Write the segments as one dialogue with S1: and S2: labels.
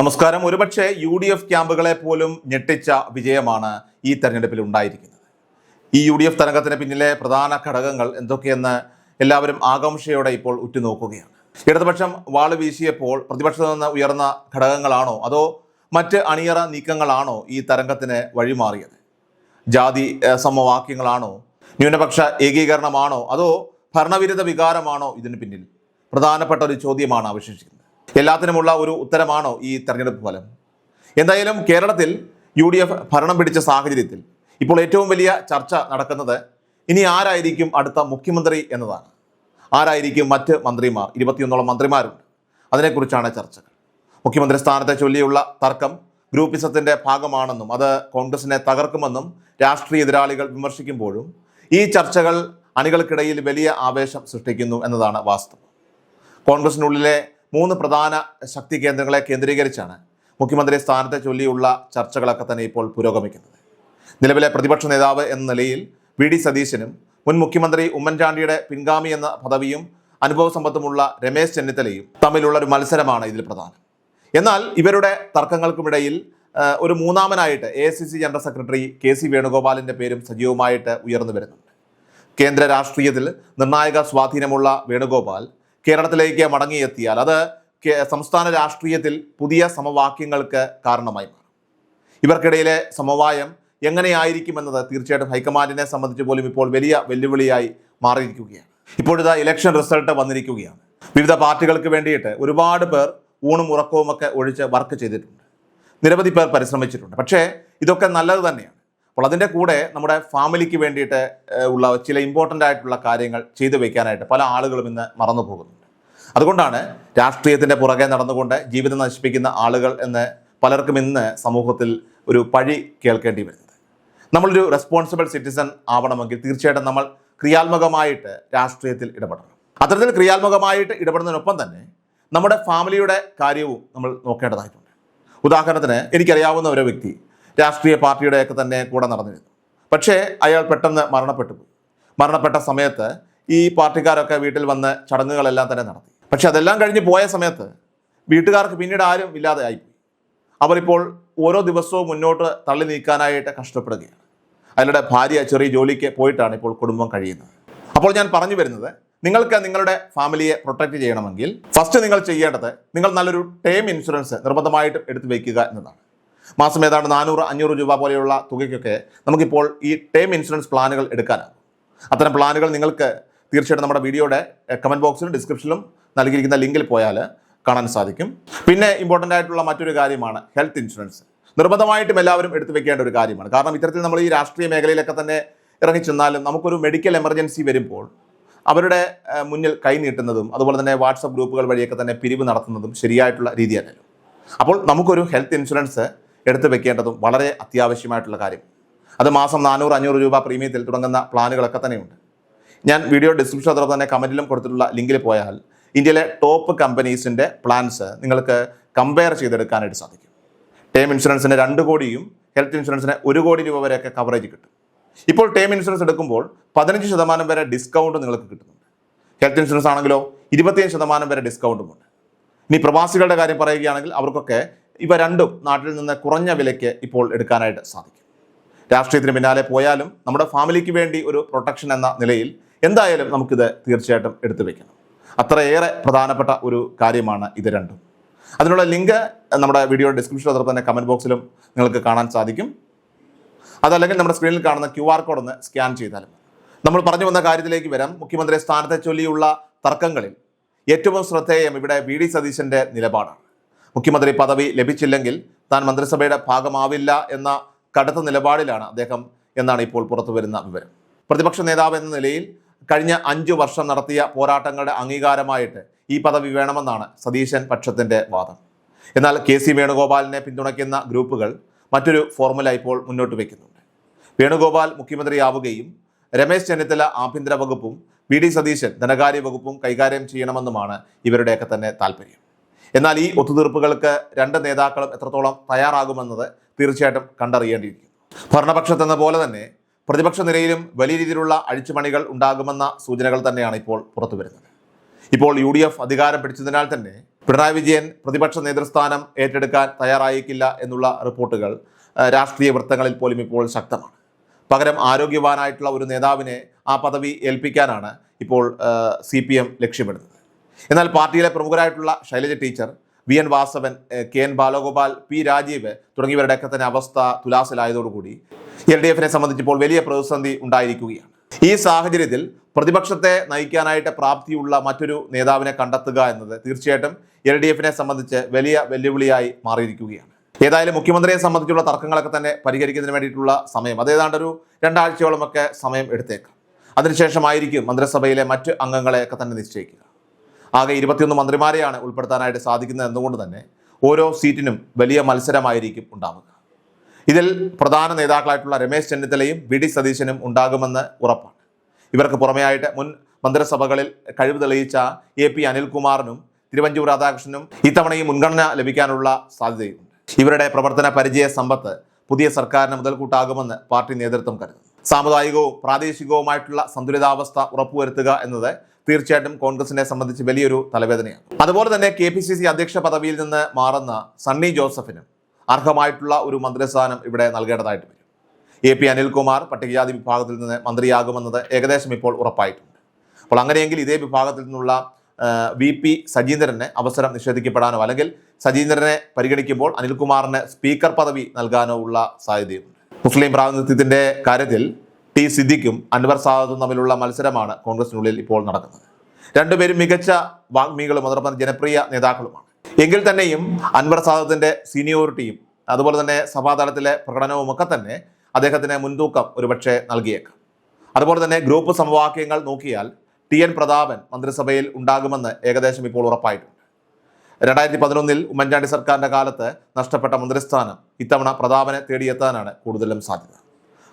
S1: നമസ്കാരം. ഒരുപക്ഷെ UDF ക്യാമ്പുകളെ പോലും ഞെട്ടിച്ച വിജയമാണ് ഈ തെരഞ്ഞെടുപ്പിൽ ഉണ്ടായിരിക്കുന്നത്. ഈ UDF തരംഗത്തിന് പിന്നിലെ പ്രധാന ഘടകങ്ങൾ എന്തൊക്കെയെന്ന് എല്ലാവരും ആകാംക്ഷയോടെ ഇപ്പോൾ ഉറ്റുനോക്കുകയാണ്. ഇടതുപക്ഷം വാള് വീശിയപ്പോൾ പ്രതിപക്ഷത്തു നിന്ന് ഉയർന്ന ഘടകങ്ങളാണോ അതോ മറ്റ് അണിയറ നീക്കങ്ങളാണോ ഈ തരംഗത്തിന് വഴിമാറിയത്? ജാതി സമവാക്യങ്ങളാണോ, ന്യൂനപക്ഷ ഏകീകരണമാണോ അതോ ഭരണവിരുദ്ധ വികാരമാണോ ഇതിന് പിന്നിൽ? പ്രധാനപ്പെട്ട ഒരു ചോദ്യമാണ് അവശേഷിക്കുന്നത്. എല്ലാത്തിനുമുള്ള ഒരു ഉത്തരമാണോ ഈ തെരഞ്ഞെടുപ്പ് ഫലം? എന്തായാലും കേരളത്തിൽ UDF ഭരണം പിടിച്ച സാഹചര്യത്തിൽ ഇപ്പോൾ ഏറ്റവും വലിയ ചർച്ച നടക്കുന്നത് ഇനി ആരായിരിക്കും അടുത്ത മുഖ്യമന്ത്രി എന്നതാണ്. ആരായിരിക്കും മറ്റ് മന്ത്രിമാർ? 21ഓളം മന്ത്രിമാരുണ്ട്. അതിനെക്കുറിച്ചാണ് ചർച്ചകൾ. മുഖ്യമന്ത്രി സ്ഥാനത്തെ ചൊല്ലിയുള്ള തർക്കം ഗ്രൂപ്പിസത്തിൻ്റെ ഭാഗമാണെന്നും അത് കോൺഗ്രസിനെ തകർക്കുമെന്നും രാഷ്ട്രീയ എതിരാളികൾ വിമർശിക്കുമ്പോഴും ഈ ചർച്ചകൾ അണികൾക്കിടയിൽ വലിയ ആവേശം സൃഷ്ടിക്കുന്നു എന്നതാണ് വാസ്തവം. കോൺഗ്രസിനുള്ളിലെ 3 പ്രധാന ശക്തി കേന്ദ്രങ്ങളെ കേന്ദ്രീകരിച്ചാണ് മുഖ്യമന്ത്രി സ്ഥാനത്തെ ചൊല്ലിയുള്ള ചർച്ചകളൊക്കെ തന്നെ ഇപ്പോൾ പുരോഗമിക്കുന്നത്. നിലവിലെ പ്രതിപക്ഷ നേതാവ് എന്ന നിലയിൽ VD സതീശനും മുൻ മുഖ്യമന്ത്രി ഉമ്മൻചാണ്ടിയുടെ പിൻഗാമി എന്ന പദവിയും അനുഭവ സമ്പത്തുമുള്ള രമേശ് ചെന്നിത്തലയും തമ്മിലുള്ള ഒരു മത്സരമാണ് ഇതിൽ പ്രധാനം. എന്നാൽ ഇവരുടെ തർക്കങ്ങൾക്കുമിടയിൽ ഒരു മൂന്നാമനായിട്ട് AICC ജനറൽ സെക്രട്ടറി KC വേണുഗോപാലിൻ്റെ പേരും സജീവമായിട്ട് ഉയർന്നു വരുന്നുണ്ട്. കേന്ദ്ര രാഷ്ട്രീയത്തിൽ നിർണായക സ്വാധീനമുള്ള വേണുഗോപാൽ കേരളത്തിലേക്ക് മടങ്ങിയെത്തിയാൽ അത് സംസ്ഥാന രാഷ്ട്രീയത്തിൽ പുതിയ സമവാക്യങ്ങൾക്ക് കാരണമായി മാറും. ഇവർക്കിടയിലെ സമവായം എങ്ങനെയായിരിക്കുമെന്നത് തീർച്ചയായിട്ടും ഹൈക്കമാൻഡിനെ സംബന്ധിച്ച് പോലും ഇപ്പോൾ വലിയ വെല്ലുവിളിയായി മാറിയിരിക്കുകയാണ്. ഇപ്പോഴിതാ ഇലക്ഷൻ റിസൾട്ട് വന്നിരിക്കുകയാണ്. വിവിധ പാർട്ടികൾക്ക് വേണ്ടിയിട്ട് ഒരുപാട് പേർ ഊണും ഉറക്കവും ഒക്കെ ഒഴിച്ച് വർക്ക് ചെയ്തിട്ടുണ്ട്. നിരവധി പേർ പരിശ്രമിച്ചിട്ടുണ്ട്. പക്ഷേ ഇതൊക്കെ നല്ലത് തന്നെയാണ്. അപ്പോൾ അതിൻ്റെ കൂടെ നമ്മുടെ ഫാമിലിക്ക് വേണ്ടിയിട്ട് ഉള്ള ചില ഇമ്പോർട്ടൻ്റ് ആയിട്ടുള്ള കാര്യങ്ങൾ ചെയ്തു വയ്ക്കാനായിട്ട് പല ആളുകളും ഇന്ന് മറന്നു പോകുന്നുണ്ട്. അതുകൊണ്ടാണ് രാഷ്ട്രീയത്തിൻ്റെ പുറകെ നടന്നുകൊണ്ട് ജീവിതം നശിപ്പിക്കുന്ന ആളുകൾ എന്ന് പലർക്കും ഇന്ന് സമൂഹത്തിൽ ഒരു പഴി കേൾക്കേണ്ടി വരുന്നത്. നമ്മളൊരു റെസ്പോൺസിബിൾ സിറ്റിസൺ ആവണമെങ്കിൽ തീർച്ചയായിട്ടും നമ്മൾ ക്രിയാത്മകമായിട്ട് രാഷ്ട്രീയത്തിൽ ഇടപെടണം. അത്തരത്തിൽ ക്രിയാത്മകമായിട്ട് ഇടപെടുന്നതിനൊപ്പം തന്നെ നമ്മുടെ ഫാമിലിയുടെ കാര്യവും നമ്മൾ നോക്കേണ്ടതായിട്ടുണ്ട്. ഉദാഹരണത്തിന് എനിക്കറിയാവുന്ന ഒരു വ്യക്തി രാഷ്ട്രീയ പാർട്ടിയുടെയൊക്കെ തന്നെ കൂടെ നടന്നിരുന്നു. പക്ഷേ അയാൾ പെട്ടെന്ന് മരണപ്പെട്ട സമയത്ത് ഈ പാർട്ടിക്കാരൊക്കെ വീട്ടിൽ വന്ന് ചടങ്ങുകളെല്ലാം തന്നെ നടത്തി. പക്ഷെ അതെല്ലാം കഴിഞ്ഞ് പോയ സമയത്ത് വീട്ടുകാർക്ക് പിന്നീട് ആരും ഇല്ലാതെ ആയിപ്പോയി. അവരിപ്പോൾ ഓരോ ദിവസവും മുന്നോട്ട് തള്ളി നീക്കാനായിട്ട് കഷ്ടപ്പെടുകയാണ്. അയാളുടെ ഭാര്യ ചെറിയ ജോലിക്ക് പോയിട്ടാണ് ഇപ്പോൾ കുടുംബം കഴിയുന്നത്. അപ്പോൾ ഞാൻ പറഞ്ഞു വരുന്നത്, നിങ്ങൾക്ക് നിങ്ങളുടെ ഫാമിലിയെ പ്രൊട്ടക്റ്റ് ചെയ്യണമെങ്കിൽ ഫസ്റ്റ് നിങ്ങൾ ചെയ്യേണ്ടത് നിങ്ങൾ നല്ലൊരു ടേം ഇൻഷുറൻസ് നിർബന്ധമായിട്ടും എടുത്തു വയ്ക്കുക എന്നതാണ്. മാസം ഏതാണ്ട് 400-500 രൂപ പോലെയുള്ള തുകയ്ക്കൊക്കെ നമുക്കിപ്പോൾ ഈ ടേം ഇൻഷുറൻസ് പ്ലാനുകൾ എടുക്കാനാകും. അത്തരം പ്ലാനുകൾ നിങ്ങൾക്ക് തീർച്ചയായിട്ടും നമ്മുടെ വീഡിയോയുടെ കമൻറ്റ് ബോക്സിലും ഡിസ്ക്രിപ്ഷനിലും നൽകിയിരിക്കുന്ന ലിങ്കിൽ പോയാൽ കാണാൻ സാധിക്കും. പിന്നെ ഇമ്പോർട്ടൻ്റ് ആയിട്ടുള്ള മറ്റൊരു കാര്യമാണ് ഹെൽത്ത് ഇൻഷുറൻസ്. നിർബന്ധമായിട്ടും എല്ലാവരും എടുത്തു വെക്കേണ്ട ഒരു കാര്യമാണ്. കാരണം ഇത്തരത്തിൽ നമ്മൾ ഈ രാഷ്ട്രീയ മേഖലയിലൊക്കെ തന്നെ ഇറങ്ങിച്ചെന്നാലും നമുക്കൊരു മെഡിക്കൽ എമർജൻസി വരുമ്പോൾ അവരുടെ മുന്നിൽ കൈ നീട്ടുന്നതും അതുപോലെ തന്നെ വാട്സപ്പ് ഗ്രൂപ്പുകൾ വഴിയൊക്കെ തന്നെ പിരിവ് നടത്തുന്നതും ശരിയായിട്ടുള്ള രീതിയല്ലല്ലോ. അപ്പോൾ നമുക്കൊരു ഹെൽത്ത് ഇൻഷുറൻസ് എടുത്തു വെക്കേണ്ടതും വളരെ അത്യാവശ്യമായിട്ടുള്ള കാര്യം. അത് മാസം 400-500 രൂപ പ്രീമിയത്തിൽ തുടങ്ങുന്ന പ്ലാനുകളൊക്കെ തന്നെയുണ്ട്. ഞാൻ വീഡിയോ ഡിസ്ക്രിപ്ഷൻ അതോടൊപ്പം തന്നെ കമൻറ്റിലും കൊടുത്തിട്ടുള്ള ലിങ്കിൽ പോയാൽ ഇന്ത്യയിലെ ടോപ്പ് കമ്പനീസിൻ്റെ പ്ലാൻസ് നിങ്ങൾക്ക് കമ്പയർ ചെയ്തെടുക്കാനായിട്ട് സാധിക്കും. ടേം ഇൻഷുറൻസിന് 2 കോടിയും ഹെൽത്ത് ഇൻഷുറൻസിന് 1 കോടി രൂപ വരെയൊക്കെ കവറേജ് കിട്ടും. ഇപ്പോൾ ടേം ഇൻഷുറൻസ് എടുക്കുമ്പോൾ 15% വരെ ഡിസ്കൗണ്ട് നിങ്ങൾക്ക് കിട്ടുന്നുണ്ട്. ഹെൽത്ത് ഇൻഷുറൻസ് ആണെങ്കിലോ 25% വരെ ഡിസ്കൗണ്ടുമുണ്ട്. ഇനി പ്രവാസികളുടെ കാര്യം പറയുകയാണെങ്കിൽ അവർക്കൊക്കെ ഇവ രണ്ടും നാട്ടിൽ നിന്ന് കുറഞ്ഞ വിലയ്ക്ക് ഇപ്പോൾ എടുക്കാനായിട്ട് സാധിക്കും. രാഷ്ട്രീയത്തിന് പിന്നാലെ പോയാലും നമ്മുടെ ഫാമിലിക്ക് വേണ്ടി ഒരു പ്രൊട്ടക്ഷൻ എന്ന നിലയിൽ എന്തായാലും നമുക്കിത് തീർച്ചയായിട്ടും എടുത്തു വയ്ക്കണം. അത്രയേറെ പ്രധാനപ്പെട്ട ഒരു കാര്യമാണ് ഇത് രണ്ടും. അതിനുള്ള ലിങ്ക് നമ്മുടെ വീഡിയോ ഡിസ്ക്രിപ്ഷനിൽ അതോടൊപ്പം തന്നെ കമൻറ്റ് ബോക്സിലും നിങ്ങൾക്ക് കാണാൻ സാധിക്കും. അതല്ലെങ്കിൽ നമ്മുടെ സ്ക്രീനിൽ കാണുന്ന QR കോഡ് ഒന്ന് സ്കാൻ ചെയ്താലും. നമ്മൾ പറഞ്ഞു വന്ന കാര്യത്തിലേക്ക് വരാം. മുഖ്യമന്ത്രി സ്ഥാനത്തെ ചൊല്ലിയുള്ള തർക്കങ്ങളിൽ ഏറ്റവും ശ്രദ്ധേയം ഇവിടെ VD സതീശൻ്റെ നിലപാടാണ്. മുഖ്യമന്ത്രി പദവി ലഭിച്ചില്ലെങ്കിൽ താൻ മന്ത്രിസഭയുടെ ഭാഗമാവില്ല എന്ന കടുത്ത നിലപാടിലാണ് അദ്ദേഹം എന്നാണ് ഇപ്പോൾ പുറത്തു വരുന്ന വിവരം. പ്രതിപക്ഷ നേതാവ് എന്ന നിലയിൽ കഴിഞ്ഞ 5 വർഷം നടത്തിയ പോരാട്ടങ്ങളുടെ അംഗീകാരമായിട്ട് ഈ പദവി വേണമെന്നാണ് സതീശൻ പക്ഷത്തിൻ്റെ വാദം. എന്നാൽ KC വേണുഗോപാലിനെ പിന്തുണയ്ക്കുന്ന ഗ്രൂപ്പുകൾ മറ്റൊരു ഫോർമുല ഇപ്പോൾ മുന്നോട്ട് വയ്ക്കുന്നുണ്ട്. വേണുഗോപാൽ മുഖ്യമന്ത്രിയാവുകയും രമേശ് ചെന്നിത്തല ആഭ്യന്തര വകുപ്പും VD സതീശൻ ധനകാര്യ വകുപ്പും കൈകാര്യം ചെയ്യണമെന്നുമാണ് ഇവരുടെയൊക്കെ തന്നെ താല്പര്യം. എന്നാൽ ഈ ഒത്തുതീർപ്പുകൾക്ക് 2 നേതാക്കളും എത്രത്തോളം തയ്യാറാകുമെന്നത് തീർച്ചയായിട്ടും കണ്ടറിയേണ്ടിയിരിക്കുന്നു. ഭരണപക്ഷത്തെന്ന പോലെ തന്നെ പ്രതിപക്ഷ നിരയിലും വലിയ രീതിയിലുള്ള അഴിച്ചുപണികൾ ഉണ്ടാകുമെന്ന സൂചനകൾ തന്നെയാണ് ഇപ്പോൾ പുറത്തു വരുന്നത്. ഇപ്പോൾ UDF അധികാരം പിടിച്ചതിനാൽ തന്നെ പിണറായി വിജയൻ പ്രതിപക്ഷ നേതൃസ്ഥാനം ഏറ്റെടുക്കാൻ തയ്യാറായേക്കില്ല എന്നുള്ള റിപ്പോർട്ടുകൾ രാഷ്ട്രീയ വൃത്തങ്ങളിൽ പോലും ഇപ്പോൾ ശക്തമാണ്. പകരം ആരോഗ്യവാനായിട്ടുള്ള ഒരു നേതാവിനെ ആ പദവി ഏൽപ്പിക്കാനാണ് ഇപ്പോൾ CPM ലക്ഷ്യമിടുന്നത്. എന്നാൽ പാർട്ടിയിലെ പ്രമുഖരായിട്ടുള്ള Shailaja teacher, VN Vasavan, KN Balagopal, P Rajeev തുടങ്ങിയവരുടെയൊക്കെ തന്നെ അവസ്ഥ തുലാസിലായതോടുകൂടി LDFനെ സംബന്ധിച്ചിപ്പോൾ വലിയ പ്രതിസന്ധി ഉണ്ടായിരിക്കുകയാണ്. ഈ സാഹചര്യത്തിൽ പ്രതിപക്ഷത്തെ നയിക്കാനായിട്ട് പ്രാപ്തിയുള്ള മറ്റൊരു നേതാവിനെ കണ്ടെത്തുക എന്നത് തീർച്ചയായിട്ടും LDFനെ സംബന്ധിച്ച് വലിയ വെല്ലുവിളിയായി മാറിയിരിക്കുകയാണ്. ഏതായാലും മുഖ്യമന്ത്രിയെ സംബന്ധിച്ചുള്ള തർക്കങ്ങളൊക്കെ തന്നെ പരിഹരിക്കുന്നതിന് വേണ്ടിയിട്ടുള്ള സമയം അത് ഏതാണ്ട് ഒരു 2 ആഴ്ചയോളമൊക്കെ സമയം എടുത്തേക്കാം. അതിനുശേഷമായിരിക്കും മന്ത്രിസഭയിലെ മറ്റ് അംഗങ്ങളെയൊക്കെ തന്നെ നിശ്ചയിക്കുക. ആകെ 21 മന്ത്രിമാരെയാണ് ഉൾപ്പെടുത്താനായിട്ട് സാധിക്കുന്നത് എന്നതുകൊണ്ട് തന്നെ ഓരോ സീറ്റിനും വലിയ മത്സരമായിരിക്കും ഉണ്ടാവുക. ഇതിൽ പ്രധാന നേതാക്കളായിട്ടുള്ള രമേശ് ചെന്നിത്തലയും VD സതീശനും ഉണ്ടാകുമെന്ന് ഉറപ്പാണ്. ഇവർക്ക് പുറമെയായിട്ട് മുൻ മന്ത്രിസഭകളിൽ കഴിവ് തെളിയിച്ച AP അനിൽകുമാറിനും തിരുവഞ്ചൂർ രാധാകൃഷ്ണനും ഇത്തവണയും മുൻഗണന ലഭിക്കാനുള്ള സാധ്യതയുണ്ട്. ഇവരുടെ പ്രവർത്തന പരിചയ സമ്പത്ത് പുതിയ സർക്കാരിന് മുതൽക്കൂട്ടാകുമെന്ന് പാർട്ടി നേതൃത്വം കരുതുന്നു. സാമുദായികവും പ്രാദേശികവുമായിട്ടുള്ള സന്തുലിതാവസ്ഥ ഉറപ്പുവരുത്തുക എന്നത് തീർച്ചയായിട്ടും കോൺഗ്രസിനെ സംബന്ധിച്ച് വലിയൊരു തലവേദനയാണ്. അതുപോലെ തന്നെ KPCC അധ്യക്ഷ പദവിയിൽ നിന്ന് മാറുന്ന സണ്ണി ജോസഫിനും അർഹമായിട്ടുള്ള ഒരു മന്ത്രിസ്ഥാനം ഇവിടെ നൽകേണ്ടതായിട്ട് വരും. AP അനിൽകുമാർ പട്ടികജാതി വിഭാഗത്തിൽ നിന്ന് മന്ത്രിയാകുമെന്നത് ഏകദേശം ഇപ്പോൾ ഉറപ്പായിട്ടുണ്ട്. അപ്പോൾ അങ്ങനെയെങ്കിൽ ഇതേ വിഭാഗത്തിൽ നിന്നുള്ള VP സജീന്ദ്രന് അവസരം നിഷേധിക്കപ്പെടാനോ അല്ലെങ്കിൽ സജീന്ദ്രനെ പരിഗണിക്കുമ്പോൾ അനിൽകുമാറിന് സ്പീക്കർ പദവി നൽകാനോ ഉള്ള സാധ്യതയുണ്ട്. മുസ്ലിം പ്രാതിനിധ്യത്തിന്റെ കാര്യത്തിൽ T സിദ്ദിഖും അൻവർ സാദത്തും തമ്മിലുള്ള മത്സരമാണ് കോൺഗ്രസിനുള്ളിൽ ഇപ്പോൾ നടക്കുന്നത്. രണ്ടുപേരും മികച്ച വാഗ്മികളും അതോടൊപ്പം ജനപ്രിയ നേതാക്കളുമാണ്. എങ്കിൽ തന്നെയും അൻവർ സാദത്തിന്റെ സീനിയോറിറ്റിയും അതുപോലെ തന്നെ സഭാതലത്തിലെ പ്രകടനവും ഒക്കെ തന്നെ അദ്ദേഹത്തിന് മുൻതൂക്കം ഒരുപക്ഷെ നൽകിയേക്കാം. അതുപോലെ തന്നെ ഗ്രൂപ്പ് സമവാക്യങ്ങൾ നോക്കിയാൽ TN പ്രതാപൻ മന്ത്രിസഭയിൽ ഉണ്ടാകുമെന്ന് ഏകദേശം ഇപ്പോൾ ഉറപ്പായിട്ടുണ്ട്. 2011 ഉമ്മൻചാണ്ടി സർക്കാരിന്റെ കാലത്ത് നഷ്ടപ്പെട്ട മന്ത്രിസ്ഥാനം ഇത്തവണ പ്രതാപനെ തേടിയെത്താനാണ് കൂടുതലും സാധ്യത.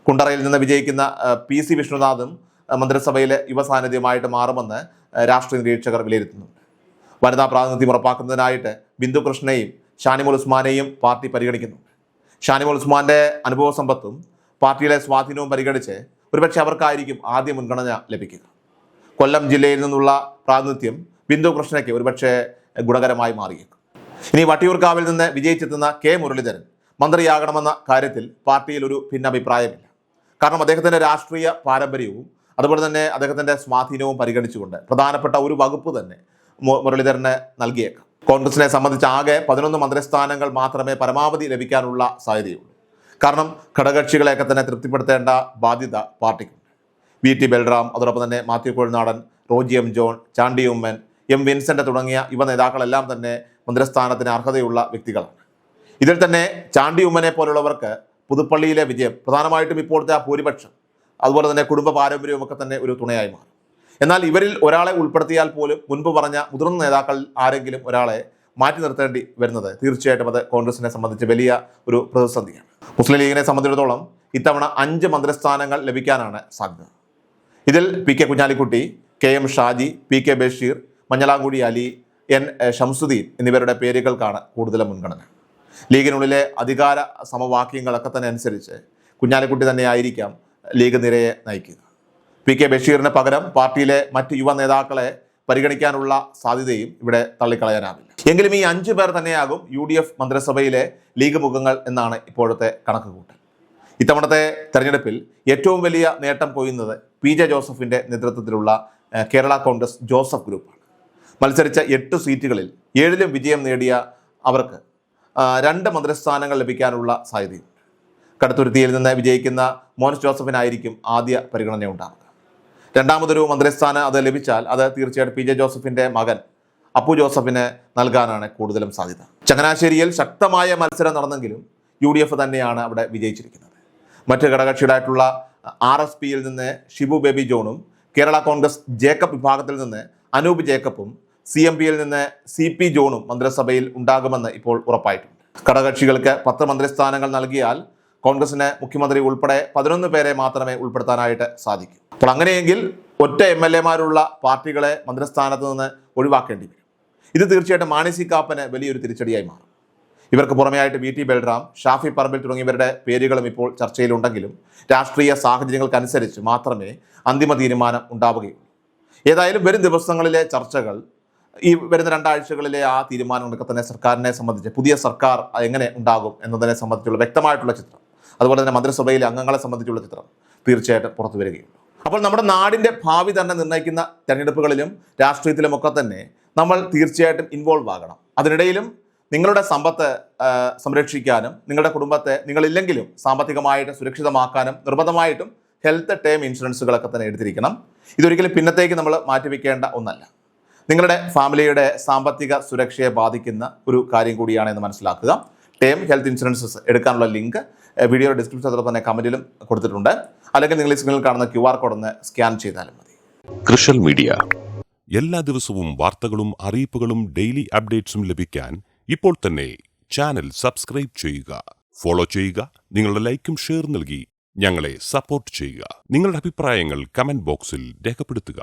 S1: കുണ്ടറയിൽ നിന്ന് വിജയിക്കുന്ന PC വിഷ്ണുനാഥും മന്ത്രിസഭയിലെ യുവസാന്നിധ്യമായിട്ട് മാറുമെന്ന് രാഷ്ട്രീയ നിരീക്ഷകർ വിലയിരുത്തുന്നുണ്ട്. വനിതാ പ്രാതിനിധ്യം ഉറപ്പാക്കുന്നതിനായിട്ട് ബിന്ദു കൃഷ്ണയെയും ഷാനിമോൾ ഉസ്മാനെയും പാർട്ടി പരിഗണിക്കുന്നുണ്ട്. ഷാനിമോൾ ഉസ്മാന്റെ അനുഭവ സമ്പത്തും പാർട്ടിയിലെ സ്വാധീനവും പരിഗണിച്ച് ഒരുപക്ഷെ അവർക്കായിരിക്കും ആദ്യ മുൻഗണന ലഭിക്കുക. കൊല്ലം ജില്ലയിൽ നിന്നുള്ള പ്രാതിനിധ്യം ബിന്ദു കൃഷ്ണയ്ക്ക് ഒരുപക്ഷെ ഗുണകരമായി മാറിയേക്കും. ഇനി വട്ടിയൂർക്കാവിൽ നിന്ന് വിജയിച്ചെത്തുന്ന K മുരളീധരൻ മന്ത്രിയാകണമെന്ന കാര്യത്തിൽ പാർട്ടിയിൽ ഒരു ഭിന്നാഭിപ്രായമില്ല. കാരണം അദ്ദേഹത്തിൻ്റെ രാഷ്ട്രീയ പാരമ്പര്യവും അതുപോലെ തന്നെ അദ്ദേഹത്തിൻ്റെ സ്വാധീനവും പരിഗണിച്ചുകൊണ്ട് പ്രധാനപ്പെട്ട ഒരു വകുപ്പ് തന്നെ മുരളീധരന് നൽകിയേക്കാം. കോൺഗ്രസിനെ സംബന്ധിച്ച് ആകെ 11 മന്ത്രിസ്ഥാനങ്ങൾ മാത്രമേ പരമാവധി ലഭിക്കാനുള്ള സാധ്യതയുള്ളൂ. കാരണം ഘടകകക്ഷികളെയൊക്കെ തന്നെ തൃപ്തിപ്പെടുത്തേണ്ട ബാധ്യത പാർട്ടിക്കുണ്ട്. VT ബൽറാം, അതോടൊപ്പം തന്നെ Mathew Kozhunadan, Roji M John, Chandy Oommen, M Vincent തുടങ്ങിയ യുവ നേതാക്കളെല്ലാം തന്നെ മന്ത്രിസ്ഥാനത്തിന് അർഹതയുള്ള വ്യക്തികളാണ്. ഇതിൽ തന്നെ ചാണ്ടി ഉമ്മനെ പോലുള്ളവർക്ക് പുതുപ്പള്ളിയിലെ വിജയം പ്രധാനമായിട്ടും ഇപ്പോഴത്തെ ആ ഭൂരിപക്ഷം അതുപോലെ തന്നെ കുടുംബ പാരമ്പര്യവും ഒക്കെ തന്നെ ഒരു തുണയായി മാറും. എന്നാൽ ഇവരിൽ ഒരാളെ ഉൾപ്പെടുത്തിയാൽ പോലും മുൻപ് പറഞ്ഞ മുതിർന്ന നേതാക്കൾ ആരെങ്കിലും ഒരാളെ മാറ്റി നിർത്തേണ്ടി വരുന്നത് തീർച്ചയായിട്ടും അത് കോൺഗ്രസിനെ സംബന്ധിച്ച് വലിയ ഒരു പ്രതിസന്ധിയാണ്. മുസ്ലിം ലീഗിനെ സംബന്ധിച്ചിടത്തോളം ഇത്തവണ 5 മന്ത്രിസ്ഥാനങ്ങൾ ലഭിക്കാനാണ് സാധ്യത. ഇതിൽ PK Kunhalikutty, KM Shaji, PK Basheer, Manjalamkuzhi Ali, N Shamsuddin എന്നിവരുടെ പേരുകൾക്കാണ് കൂടുതലും മുൻഗണന. ലീഗിനുള്ളിലെ അധികാര സമവാക്യങ്ങളൊക്കെ തന്നെ അനുസരിച്ച് കുഞ്ഞാലിക്കുട്ടി തന്നെയായിരിക്കാം ലീഗ് നിരയെ നയിക്കുക. PK ബഷീറിന് പകരം പാർട്ടിയിലെ മറ്റ് യുവ നേതാക്കളെ പരിഗണിക്കാനുള്ള സാധ്യതയും ഇവിടെ തള്ളിക്കളയാനാവില്ല. എങ്കിലും ഈ 5 പേർ തന്നെയാകും UDF മന്ത്രിസഭയിലെ ലീഗ് മുഖങ്ങൾ എന്നാണ് ഇപ്പോഴത്തെ കണക്കുകൂട്ടൽ. ഇത്തവണത്തെ തെരഞ്ഞെടുപ്പിൽ ഏറ്റവും വലിയ നേട്ടം കൊയ്യുന്നത് PJ ജോസഫിന്റെ നേതൃത്വത്തിലുള്ള കേരള കോൺഗ്രസ് ജോസഫ് ഗ്രൂപ്പാണ്. മത്സരിച്ച 8 സീറ്റുകളിൽ 7ലും വിജയം നേടിയ അവർക്ക് 2 മന്ത്രിസ്ഥാനങ്ങൾ ലഭിക്കാനുള്ള സാധ്യതയുണ്ട്. കടുത്തുരുത്തിയിൽ നിന്ന് വിജയിക്കുന്ന മോൻസ് ജോസഫിനായിരിക്കും ആദ്യ പരിഗണന ഉണ്ടാകുക. രണ്ടാമതൊരു മന്ത്രിസ്ഥാനം അത് ലഭിച്ചാൽ അത് തീർച്ചയായിട്ടും PJ ജോസഫിന്റെ മകൻ അപ്പു ജോസഫിന് നൽകാനാണ് കൂടുതലും സാധ്യത. ചങ്ങനാശ്ശേരിയിൽ ശക്തമായ മത്സരം നടന്നെങ്കിലും UDF തന്നെയാണ് അവിടെ വിജയിച്ചിരിക്കുന്നത്. മറ്റ് ഘടകകക്ഷികളായിട്ടുള്ള RSPയിൽ നിന്ന് ഷിബു ബേബി ജോണും കേരള കോൺഗ്രസ് ജേക്കബ് വിഭാഗത്തിൽ നിന്ന് അനൂപ് ജേക്കബും CMPയിൽ നിന്ന് CP ജോണും മന്ത്രിസഭയിൽ ഉണ്ടാകുമെന്ന് ഇപ്പോൾ ഉറപ്പായിട്ടുണ്ട്. ഘടകകക്ഷികൾക്ക് 10 മന്ത്രിസ്ഥാനങ്ങൾ നൽകിയാൽ കോൺഗ്രസിന് മുഖ്യമന്ത്രി ഉൾപ്പെടെ 11 പേരെ മാത്രമേ ഉൾപ്പെടുത്താനായിട്ട് സാധിക്കൂ. അപ്പോൾ അങ്ങനെയെങ്കിൽ ഒറ്റ MLAമാരുള്ള പാർട്ടികളെ മന്ത്രിസ്ഥാനത്ത് നിന്ന് ഒഴിവാക്കേണ്ടി വരും. ഇത് തീർച്ചയായിട്ടും മാണി സി കാപ്പന് വലിയൊരു തിരിച്ചടിയായി മാറും. ഇവർക്ക് പുറമെയായിട്ട് VT ബൽറാം, ഷാഫി പറമ്പിൽ തുടങ്ങിയവരുടെ പേരുകളും ഇപ്പോൾ ചർച്ചയിലുണ്ടെങ്കിലും രാഷ്ട്രീയ സാഹചര്യങ്ങൾക്കനുസരിച്ച് മാത്രമേ അന്തിമ തീരുമാനം ഉണ്ടാവുകയുള്ളൂ. ഏതായാലും വരും ദിവസങ്ങളിലെ ചർച്ചകൾ ഈ വരുന്ന 2 ആഴ്ചകളിലെ ആ തീരുമാനങ്ങളൊക്കെ തന്നെ സർക്കാരിനെ സംബന്ധിച്ച്, പുതിയ സർക്കാർ എങ്ങനെ ഉണ്ടാകും എന്നതിനെ സംബന്ധിച്ചുള്ള വ്യക്തമായിട്ടുള്ള ചിത്രം, അതുപോലെ തന്നെ മന്ത്രിസഭയിലെ അംഗങ്ങളെ സംബന്ധിച്ചുള്ള ചിത്രം തീർച്ചയായിട്ടും പുറത്തു വരികയുള്ളൂ. അപ്പോൾ നമ്മുടെ നാടിൻ്റെ ഭാവി തന്നെ നിർണ്ണയിക്കുന്ന തെരഞ്ഞെടുപ്പുകളിലും രാഷ്ട്രീയത്തിലുമൊക്കെ തന്നെ നമ്മൾ തീർച്ചയായിട്ടും ഇൻവോൾവ് ആകണം. അതിനിടയിലും നിങ്ങളുടെ സമ്പത്ത് സംരക്ഷിക്കാനും നിങ്ങളുടെ കുടുംബത്തെ നിങ്ങളില്ലെങ്കിലും സാമ്പത്തികമായിട്ട് സുരക്ഷിതമാക്കാനും നിർബന്ധമായിട്ടും ഹെൽത്ത് ടേം ഇൻഷുറൻസുകളൊക്കെ തന്നെ എടുത്തിരിക്കണം. ഇതൊരിക്കലും പിന്നത്തേക്ക് നമ്മൾ മാറ്റിവെക്കേണ്ട ഒന്നല്ല. നിങ്ങളുടെ ഫാമിലിയുടെ സാമ്പത്തിക സുരക്ഷയെ ബാധിക്കുന്ന ഒരു കാര്യം കൂടിയാണ് എന്ന് മനസ്സിലാക്കുക. ടേം ഹെൽത്ത് ഇൻഷുറൻസസ് എടുക്കാനുള്ള ലിങ്ക് വീഡിയോയുടെ ഡിസ്ക്രിപ്ഷൻ അതുപോലെ തന്നെ കമന്റിലും കൊടുത്തിട്ടുണ്ട്. അല്ലെങ്കിൽ നിങ്ങൾ ഈ സ്ക്രീനിൽ കാണുന്ന QR കോഡ് ഒന്ന് സ്കാൻ ചെയ്താലും മതി.
S2: കൃഷൽ മീഡിയ എല്ലാ ദിവസവും വാർത്തകളും അറിയിപ്പുകളും ഡെയിലി അപ്ഡേറ്റ്സും ലഭിക്കാൻ ഇപ്പോൾ തന്നെ ചാനൽ സബ്സ്ക്രൈബ് ചെയ്യുക, ഫോളോ ചെയ്യുക. നിങ്ങളുടെ ലൈക്കും ഷെയർ നൽകി ഞങ്ങളെ സപ്പോർട്ട് ചെയ്യുക. നിങ്ങളുടെ അഭിപ്രായങ്ങൾ കമന്റ് ബോക്സിൽ രേഖപ്പെടുത്തുക.